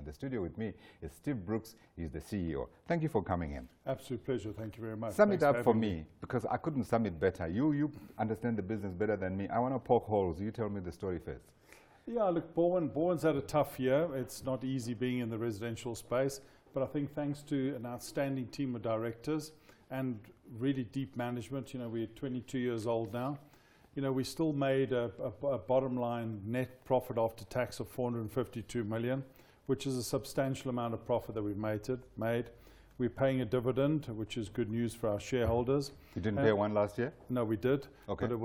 the studio with me is Steve Brookes. He's the CEO. Thank you for coming in. Absolute pleasure. Thank you very much. Sum it up for me, because I couldn't sum it better. You understand the business better than me. I want to poke holes. You tell me the story first. Yeah, look, Balwin's had a tough year. It's not easy being in the residential space, but I think thanks to an outstanding team of directors and really deep management, we're 22 years old now. We still made a bottom line net profit after tax of 452 million, which is a substantial amount of profit that we've made. We're paying a dividend, which is good news for our shareholders. You didn't pay one last year? No, we did. Okay. But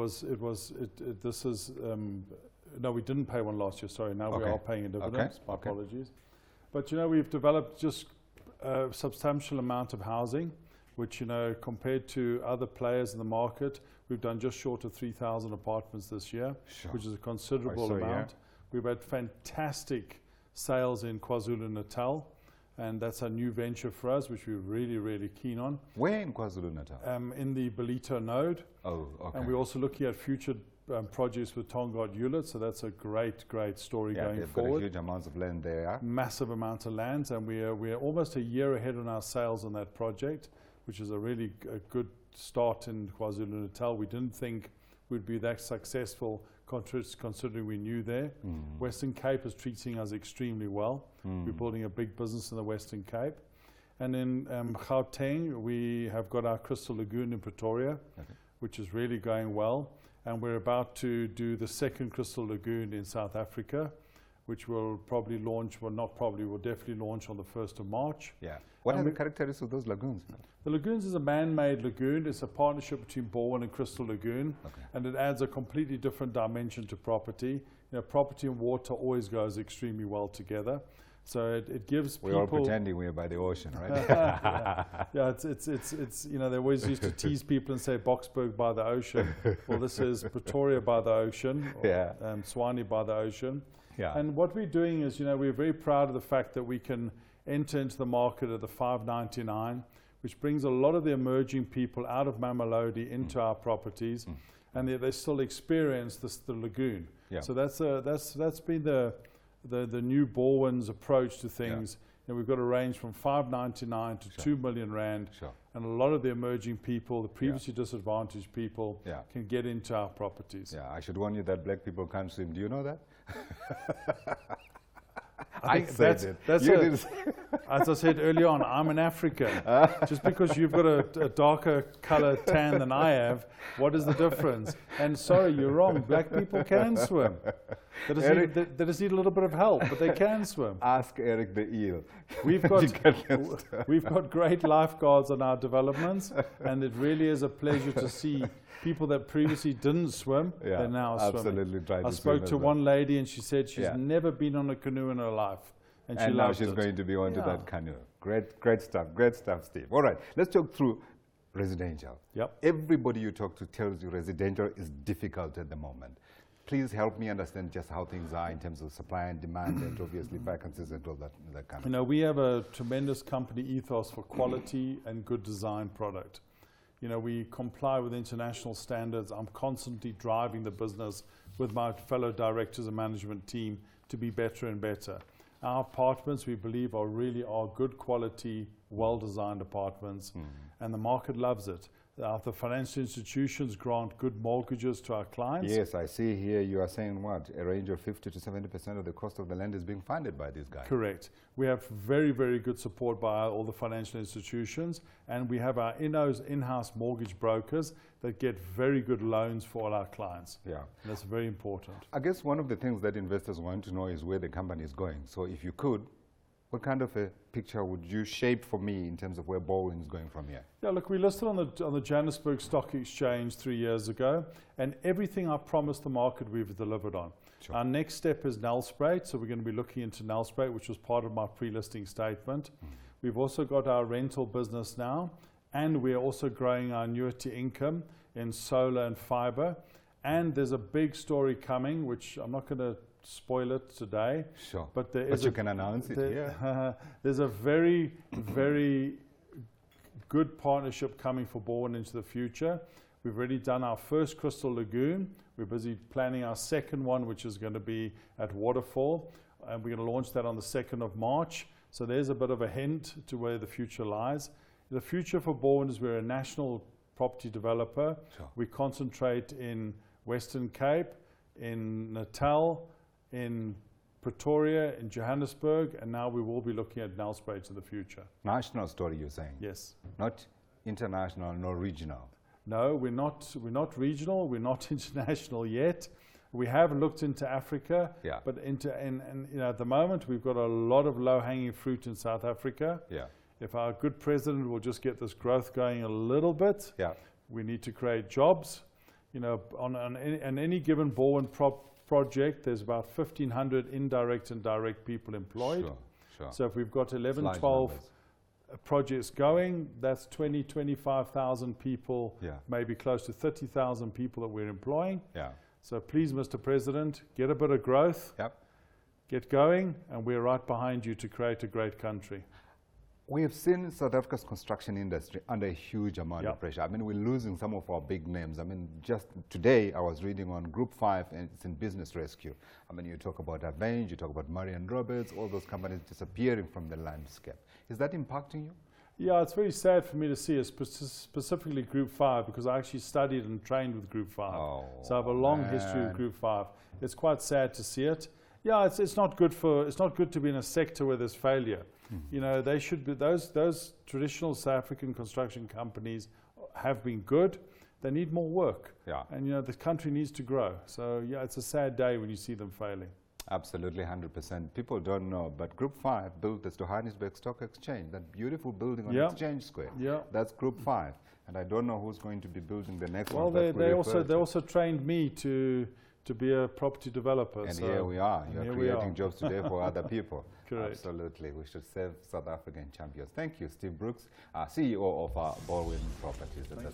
no, we didn't pay one last year. Sorry, now we are paying a dividend. Okay. My apologies. But we've developed just a substantial amount of housing, which compared to other players in the market, we've done just short of 3,000 apartments this year, which is a considerable amount. Yeah. We've had fantastic sales in KwaZulu-Natal, and that's a new venture for us, which we're really, really keen on. Where in KwaZulu-Natal? In the Belito node. Oh, okay. And we're also looking at future projects with Tongaat Hewlett, so that's a great story going forward. Got huge amounts of land there. Yeah? Massive amount of land, and we're almost a year ahead on our sales on that project, which is a really good start in KwaZulu-Natal. We didn't think we'd be that successful considering we knew there. Western Cape is treating us extremely well. We're building a big business in the Western Cape. And in Gauteng, we have got our Crystal Lagoon in Pretoria, which is really going well. And we're about to do the second Crystal Lagoon in South Africa, which will probably launch, will definitely launch on the 1st of March. Yeah. What are the characteristics of those lagoons? The lagoons is a man-made lagoon. It's a partnership between Balwin and Crystal Lagoon, and it adds a completely different dimension to property. Property and water always goes extremely well together. So it gives people... We're all pretending we're by the ocean, right? Yeah, it's they always used to tease people and say Boksburg by the ocean. Well, this is Pretoria by the ocean, or, Tshwane by the ocean. Yeah. And what we're doing is, we're very proud of the fact that we can enter into the market at the 599, which brings a lot of the emerging people out of Mamelodi into our properties, and they still experience the lagoon. Yeah. So that's been the new Balwin's approach to things. Yeah. We've got a range from 599 to 2 million rand, and a lot of the emerging people, the previously disadvantaged people, can get into our properties. Yeah, I should warn you that black people can't swim. Do you know that? As I said earlier on, I'm an African. Just because you've got a darker color tan than I have, what is the difference? And sorry, you're wrong. Black people can swim. They just need a little bit of help, but they can swim. Ask Eric the eel. We've got great lifeguards on our developments, and it really is a pleasure to see people that previously didn't swim, they're now swimming. I spoke to one lady, and she said she's never been on a canoe in her life. And now she's going to be onto that canoe. Great stuff, Steve. All right, let's talk through residential. Yep. Everybody you talk to tells you residential is difficult at the moment. Please help me understand just how things are in terms of supply and demand, and obviously vacancies and all that kind of thing. We have a tremendous company ethos for quality and good design product. We comply with international standards. I'm constantly driving the business with my fellow directors and management team to be better and better. Our apartments, we believe, are good quality, well-designed apartments, and the market loves it. The financial institutions grant good mortgages to our clients. Yes, I see here you are saying what? A range of 50 to 70% of the cost of the land is being funded by these guys. Correct. We have very, very good support by all the financial institutions, and we have our in-house mortgage brokers that get very good loans for all our clients. Yeah. And that's very important. I guess one of the things that investors want to know is where the company is going. So if you could, what kind of a picture would you shape for me in terms of where Balwin is going from here? Yeah, look, we listed on the Johannesburg Stock Exchange 3 years ago, and everything I promised the market we've delivered on. Sure. Our next step is Nelspruit, so we're going to be looking into Nelspruit, which was part of my pre-listing statement. We've also got our rental business now, and we're also growing our annuity income in solar and fiber. And there's a big story coming, which I'm not going to spoil it today. Sure. But you can announce it here. There's a very, very good partnership coming for Balwin into the future. We've already done our first Crystal Lagoon. We're busy planning our second one, which is going to be at Waterfall. and we're going to launch that on the 2nd of March. So there's a bit of a hint to where the future lies. The future for Balwin is we're a national property developer. Sure. We concentrate in Western Cape, in Natal, in Pretoria, in Johannesburg, and now we will be looking at Nelspruit in the future. National story, you're saying? Yes. Not international, nor regional? No, we're not regional, we're not international yet. We have looked into Africa, but at the moment we've got a lot of low-hanging fruit in South Africa. Yeah. If our good president will just get this growth going a little bit, we need to create jobs. On any given Balwin project, there's about 1,500 indirect and direct people employed. Sure. So if we've got 11, 12 projects going, that's 20, 25,000 people, maybe close to 30,000 people that we're employing. Yeah. So please, Mr. President, get a bit of growth, get going, and we're right behind you to create a great country. We have seen South Africa's construction industry under a huge amount of pressure. I mean, we're losing some of our big names. I mean, just today I was reading on Group 5, and it's in business rescue. I mean, you talk about Avenge, you talk about Marion Roberts, all those companies disappearing from the landscape. Is that impacting you? Yeah, it's very sad for me to see, specifically Group 5, because I actually studied and trained with Group 5. Oh, so I have a long history with Group 5. It's quite sad to see it. Yeah, it's not good to be in a sector where there's failure. They should be, those traditional South African construction companies have been good. They need more work. Yeah. And the country needs to grow. So yeah, it's a sad day when you see them failing. Absolutely, 100%. People don't know, but Group 5 built this Johannesburg Stock Exchange, that beautiful building on Exchange Square. Yeah. That's Group 5. And I don't know who's going to be building the next one. Well, they also trained me to be a property developer. And so here we are. You're creating jobs today for other people. Correct. Absolutely. We should save South African champions. Thank you, Steve Brookes, CEO of Balwin Properties.